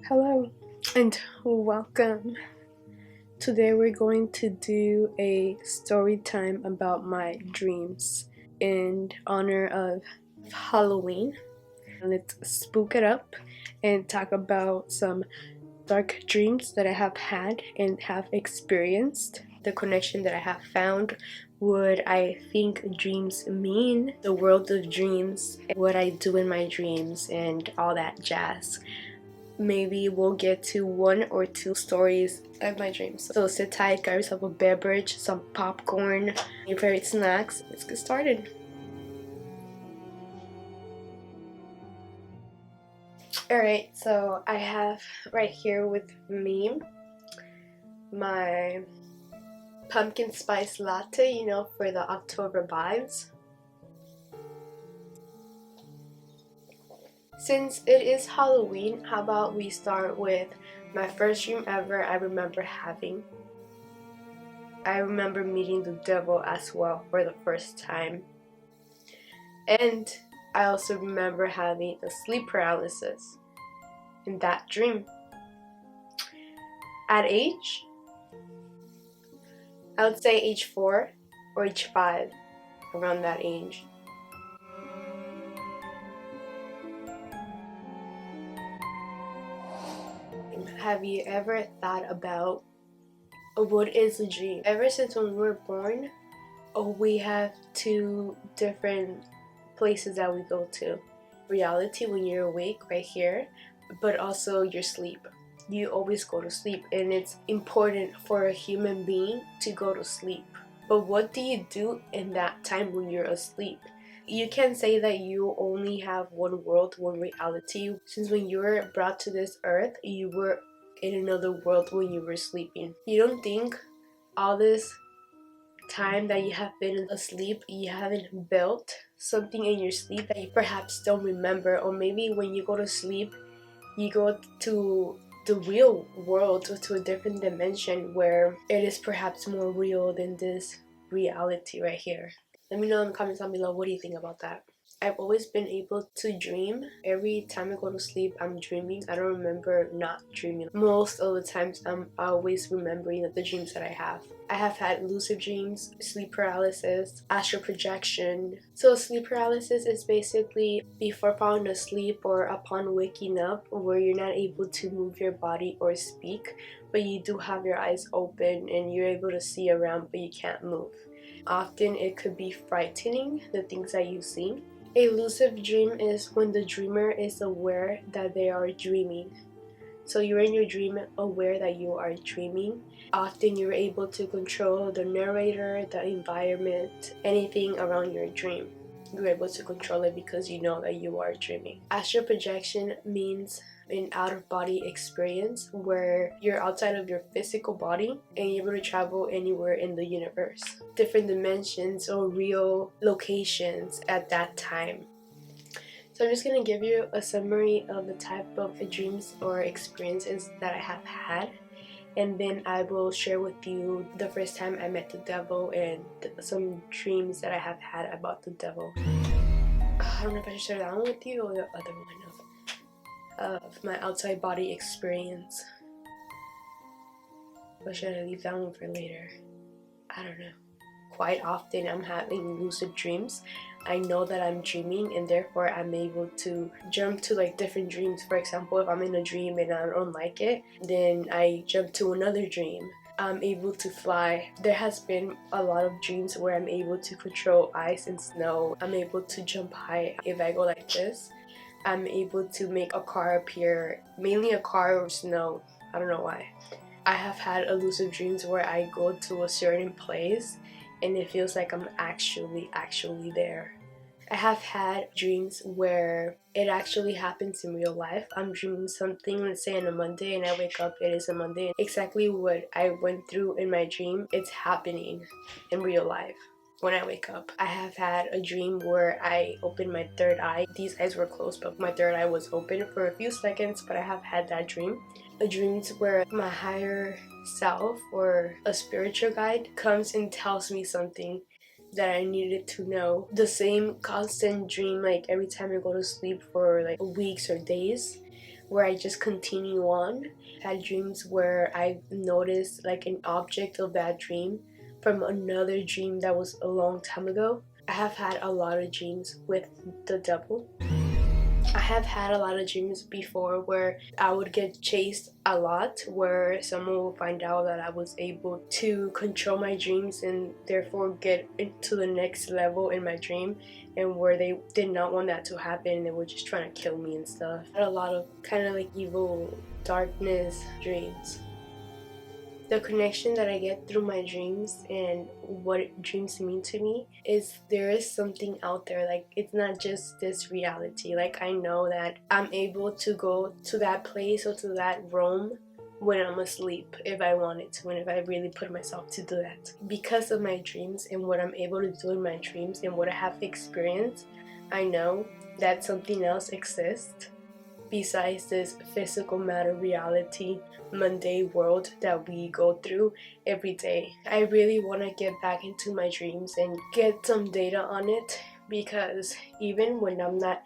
Hello and welcome. Today we're going to do a story time about my dreams in honor of Halloween. Let's spook it up and talk about some dark dreams that I have had and have experienced, the connection that I have found, what I think dreams mean, the world of dreams, what I do in my dreams, and all that jazz. Maybe we'll get to one or two stories of my dreams. So sit tight, grab yourself a beverage, some popcorn, your favorite snacks. Let's get started. Alright, so I have right here with me my pumpkin spice latte, for the October vibes. Since it is Halloween, how about we start with my first dream ever I remember having. I remember meeting the devil as well for the first time. And I also remember having a sleep paralysis in that dream. At age, I would say age 4 or age 5, around that age. Have you ever thought about what is a dream? Ever since when we were born, we have two different places that we go to. Reality, when you're awake right here, but also your sleep. You always go to sleep, and it's important for a human being to go to sleep. But what do you do in that time when you're asleep? You can say that you only have one world, one reality, since when you were brought to this earth, you were in another world when you were sleeping. You don't think all this time that you have been asleep, you haven't built something in your sleep that you perhaps don't remember, or maybe when you go to sleep, you go to the real world, to a different dimension where it is perhaps more real than this reality right here. Let me know in the comments down below, what do you think about that? I've always been able to dream. Every time I go to sleep, I'm dreaming. I don't remember not dreaming. Most of the times, I'm always remembering the dreams that I have. I have had lucid dreams, sleep paralysis, astral projection. So sleep paralysis is basically before falling asleep or upon waking up, where you're not able to move your body or speak, but you do have your eyes open and you're able to see around, but you can't move. Often it could be frightening, the things that you see. A lucid dream is when the dreamer is aware that they are dreaming. So you're in your dream aware that you are dreaming. Often you're able to control the narrator, the environment, anything around your dream. You're able to control it because you know that you are dreaming. Astral projection means an out-of-body experience where you're outside of your physical body and you're able to travel anywhere in the universe. Different dimensions or real locations at that time. So I'm just going to give you a summary of the type of dreams or experiences that I have had, and then I will share with you the first time I met the devil and some dreams that I have had about the devil. I don't know if I should share that one with you or the other one of my outside body experience. Or should I leave that one for later? I don't know. Quite often I'm having lucid dreams. I know that I'm dreaming, and therefore I'm able to jump to like different dreams. For example, if I'm in a dream and I don't like it, then I jump to another dream. I'm able to fly. There has been a lot of dreams where I'm able to control ice and snow. I'm able to jump high. If I go like this, I'm able to make a car appear, mainly a car or snow. I don't know why. I have had lucid dreams where I go to a certain place and it feels like I'm actually there. I have had dreams where it actually happens in real life. I'm dreaming something, let's say on a Monday, and I wake up, it is a Monday. Exactly what I went through in my dream, it's happening in real life. When I wake up, I have had a dream where I opened my third eye. These eyes were closed, but my third eye was open for a few seconds, but I have had that dream. Dreams where my higher self or a spiritual guide comes and tells me something that I needed to know. The same constant dream, like every time I go to sleep for like weeks or days, where I just continue on. I had dreams where I noticed like an object of that dream from another dream that was a long time ago. I have had a lot of dreams with the devil. I have had a lot of dreams before where I would get chased a lot, where someone would find out that I was able to control my dreams and therefore get into the next level in my dream, and where they did not want that to happen and they were just trying to kill me and stuff. I had a lot of kind of like evil darkness dreams. The connection that I get through my dreams and what dreams mean to me is there is something out there. Like, it's not just this reality. Like, I know that I'm able to go to that place or to that realm when I'm asleep if I wanted to, and if I really put myself to do that. Because of my dreams and what I'm able to do in my dreams and what I have experienced, I know that something else exists besides this physical matter reality, mundane world that we go through every day. I really want to get back into my dreams and get some data on it, because even when I'm not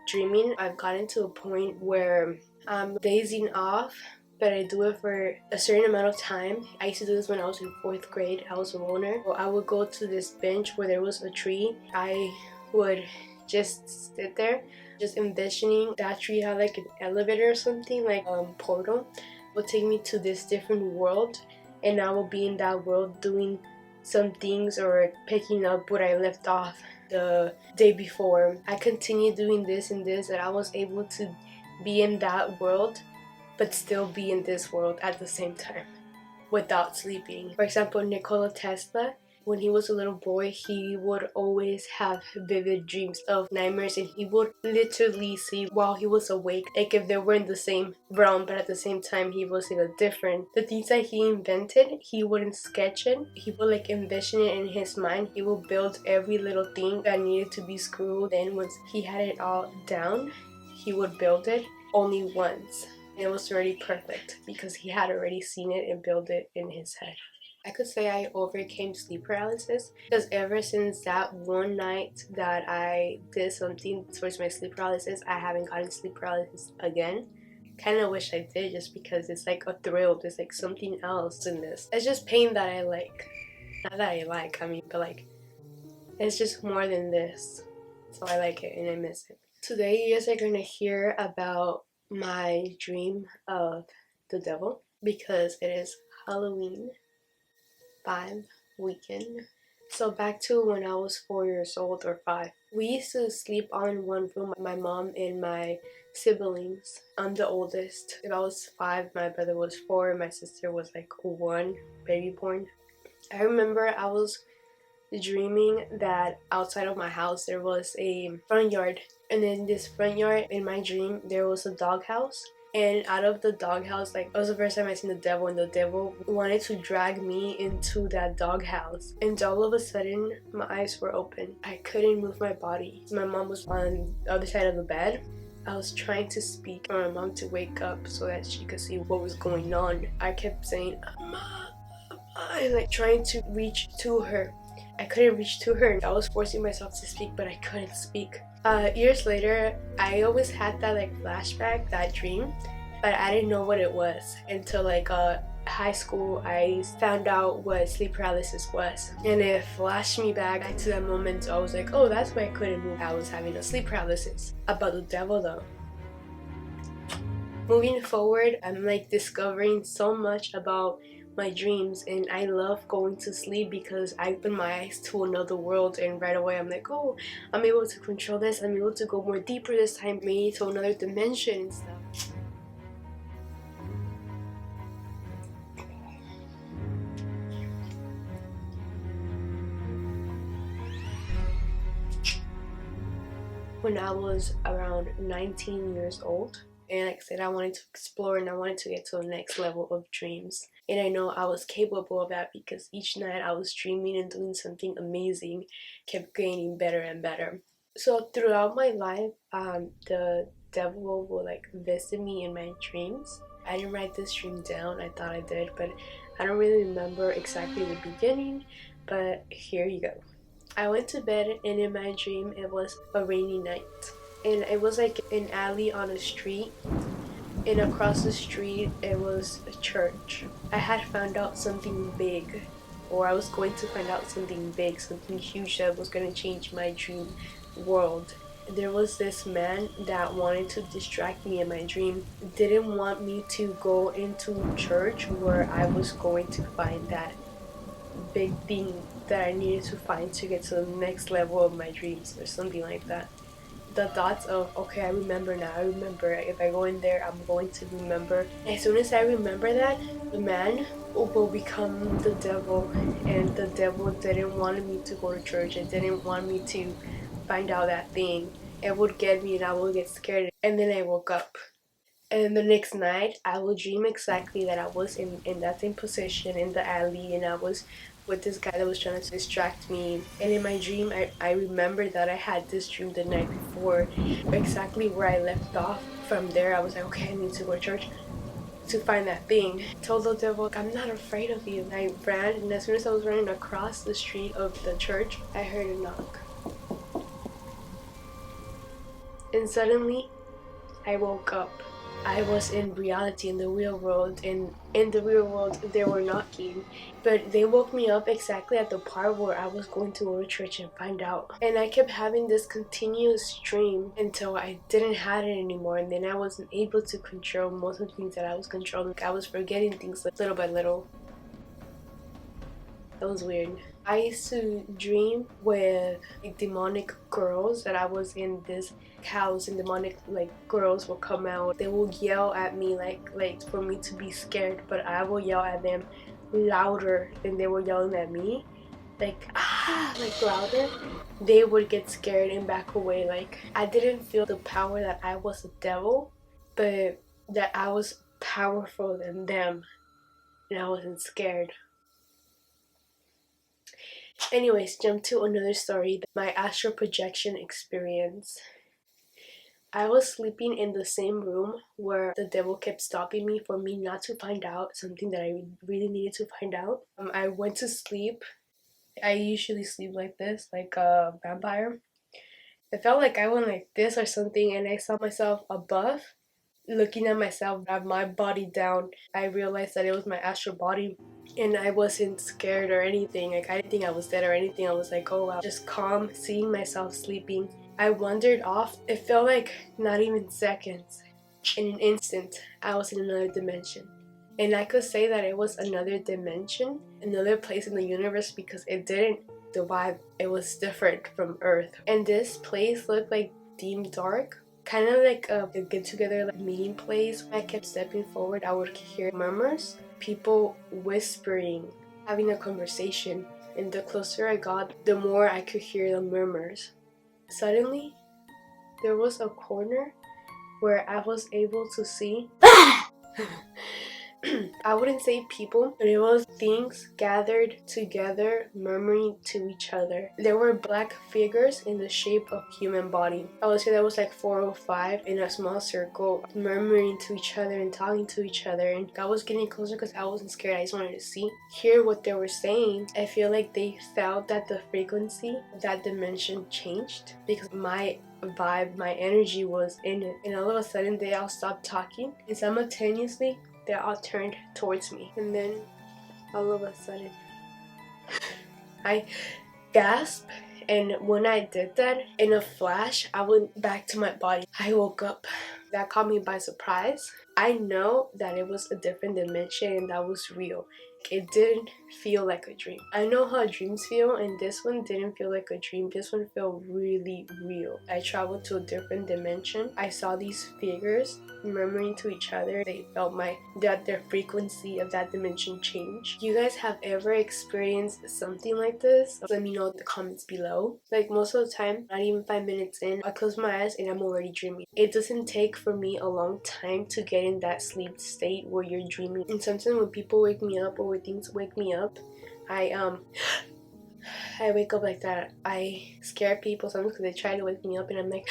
dreaming, I've gotten to a point where I'm dazing off, but I do it for a certain amount of time. I used to do this when I was in 4th grade. I was a loner. So I would go to this bench where there was a tree. I would just sit there, just envisioning that tree had like an elevator or something, like a portal would take me to this different world, and I will be in that world doing some things or picking up what I left off the day before. I continued doing this and this, and I was able to be in that world but still be in this world at the same time without sleeping. For example, Nikola Tesla, when he was a little boy, he would always have vivid dreams of nightmares, and he would literally see while he was awake, like if they were in the same realm, but at the same time he was in a different. The things that he invented, he wouldn't sketch it. He would like envision it in his mind. He would build every little thing that needed to be screwed. Then once he had it all down, he would build it only once. And it was already perfect because he had already seen it and built it in his head. I could say I overcame sleep paralysis, because ever since that one night that I did something towards my sleep paralysis, I haven't gotten sleep paralysis again. Kind of wish I did, just because it's like a thrill. There's like something else in this. It's just pain that I like. Not that I like, I mean, but like, it's just more than this. So I like it and I miss it. Today you guys are gonna hear about my dream of the devil, because it is Halloween 5 weekend. So back to when I was 4 years old or 5. We used to sleep all in one room, my mom and my siblings. I'm the oldest. If I was 5, my brother was 4, my sister was like 1, baby born. I remember I was dreaming that outside of my house there was a front yard, and in this front yard in my dream there was a doghouse, and out of the doghouse, like, it was the first time I seen the devil, and the devil wanted to drag me into that doghouse, and all of a sudden my eyes were open. I couldn't move my body. My mom was on the other side of the bed. I was trying to speak for my mom to wake up so that she could see what was going on. I kept saying, "Mama," like trying to reach to her. I couldn't reach to her. I was forcing myself to speak, but I couldn't speak. Years later, I always had that like flashback, that dream, but I didn't know what it was until like high school. I found out what sleep paralysis was, and it flashed me back to that moment. So I was like, oh, that's why I couldn't move. I was having a sleep paralysis. About the devil though. Moving forward, I'm like discovering so much about my dreams, and I love going to sleep because I open my eyes to another world, and right away I'm like, oh, I'm able to control this. I'm able to go more deeper this time, maybe to another dimension and stuff. When I was around 19 years old, and like I said, I wanted to explore and I wanted to get to the next level of dreams. And I know I was capable of that because each night I was dreaming and doing something amazing, kept getting better and better. So throughout my life, the devil will like visit me in my dreams. I didn't write this dream down. I thought I did, but I don't really remember exactly the beginning. But here you go. I went to bed, and in my dream it was a rainy night, and it was like an alley on a street, and across the street it was a church. I had found out something big, or I was going to find out something big, something huge that was going to change my dream world. There was this man that wanted to distract me in my dream, didn't want me to go into church where I was going to find that big thing that I needed to find to get to the next level of my dreams or something like that. The thoughts of, okay, I remember now, I remember, if I go in there I'm going to remember. As soon as I remember that, the man will become the devil, and the devil didn't want me to go to church and didn't want me to find out that thing. It would get me and I would get scared, and then I woke up. And the next night, I will dream exactly that I was in that same position in the alley, and I was with this guy that was trying to distract me. And in my dream, I remember that I had this dream the night before, exactly where I left off. From there, I was like, okay, I need to go to church to find that thing. I told the devil, I'm not afraid of you. I ran, and as soon as I was running across the street of the church, I heard a knock. And suddenly, I woke up. I was in reality, in the real world, and in the real world they were knocking, but they woke me up exactly at the part where I was going to go to church and find out. And I kept having this continuous dream until I didn't have it anymore, and then I wasn't able to control most of the things that I was controlling. I was forgetting things little by little. That was weird. I used to dream with like demonic girls, that I was in this house and demonic like girls will come out. They will yell at me like for me to be scared, but I will yell at them louder than they were yelling at me. Like like louder. They would get scared and back away. Like I didn't feel the power that I was a devil, but that I was powerful than them, and I wasn't scared. Anyways, jump to another story. My astral projection experience. I was sleeping in the same room where the devil kept stopping me for me not to find out something that I really needed to find out. I went to sleep. I usually sleep like this, like a vampire. It felt like I went like this or something, and I saw myself above, looking at myself, at my body down. I realized that it was my astral body, and I wasn't scared or anything. Like I didn't think I was dead or anything. I was like, oh wow, just calm, seeing myself sleeping. I wandered off. It felt like not even seconds. In an instant, I was in another dimension. And I could say that it was another dimension, another place in the universe, because it didn't, the vibe, it was different from Earth. And this place looked like deep dark, kind of like a get together, like meeting place. I kept stepping forward, I would hear murmurs, people whispering, having a conversation. And the closer I got, the more I could hear the murmurs. Suddenly, there was a corner where I was able to see I wouldn't say people, but it was things gathered together, murmuring to each other. There were black figures in the shape of human body. I would say there was like 4 or 5 in a small circle, murmuring to each other and talking to each other. And I was getting closer because I wasn't scared. I just wanted to hear what they were saying. I feel like they felt that the frequency of that dimension changed because my vibe, my energy was in it. And all of a sudden they all stopped talking, and simultaneously they all turned towards me. And then all of a sudden I gasped, and when I did that, in a flash I went back to my body. I woke up. That caught me by surprise. I know that it was a different dimension and that was real. It didn't feel like a dream. I know how dreams feel, and this one didn't feel like a dream. This one felt really real. I traveled to a different dimension. I saw these figures murmuring to each other. They felt that their frequency of that dimension changed. You guys have ever experienced something like this? Let me know in the comments below. Like most of the time, not even 5 minutes in, I close my eyes and I'm already dreaming. It doesn't take for me a long time to get in that sleep state where you're dreaming. And sometimes when people wake me up or when things wake me up, I wake up like that. I scare people sometimes because they try to wake me up and I'm like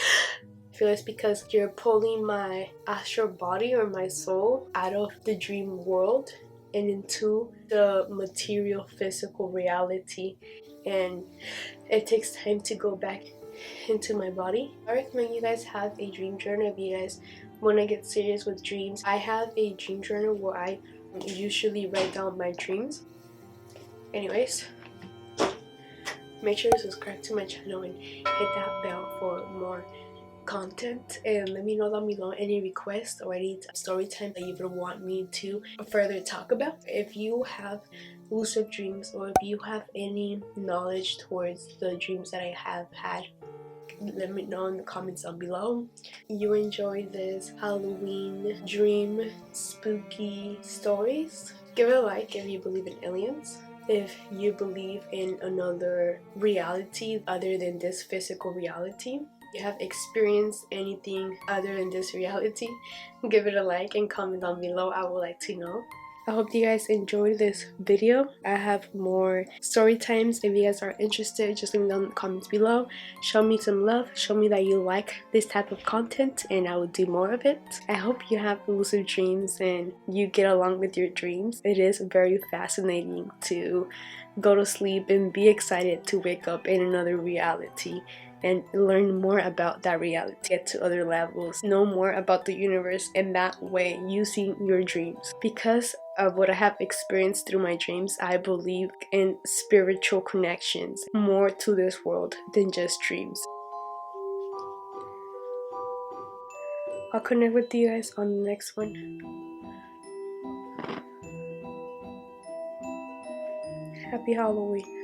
I feel it's because you're pulling my astral body or my soul out of the dream world and into the material physical reality, and it takes time to go back into my body. I recommend you guys have a dream journal if you guys want to get serious with dreams. I have a dream journal where I usually write down my dreams. Anyways, make sure to subscribe to my channel and hit that bell for more content, and let me know down below any requests or any story time that you would want me to further talk about. If you have lucid dreams or if you have any knowledge towards the dreams that I have had, let me know in the comments down below. You enjoy this Halloween dream spooky stories? Give it a like if you believe in aliens. If you believe in another reality other than this physical reality, you have experienced anything other than this reality, give it a like and comment down below. I would like to know. I hope you guys enjoyed this video. I have more story times. If you guys are interested, just leave me down in the comments below. Show me some love. Show me that you like this type of content and I will do more of it. I hope you have lucid dreams and you get along with your dreams. It is very fascinating to go to sleep and be excited to wake up in another reality and learn more about that reality, get to other levels, know more about the universe in that way using your dreams. Because of what I have experienced through my dreams, I believe in spiritual connections, more to this world than just dreams. I'll connect with you guys on the next one. Happy Halloween.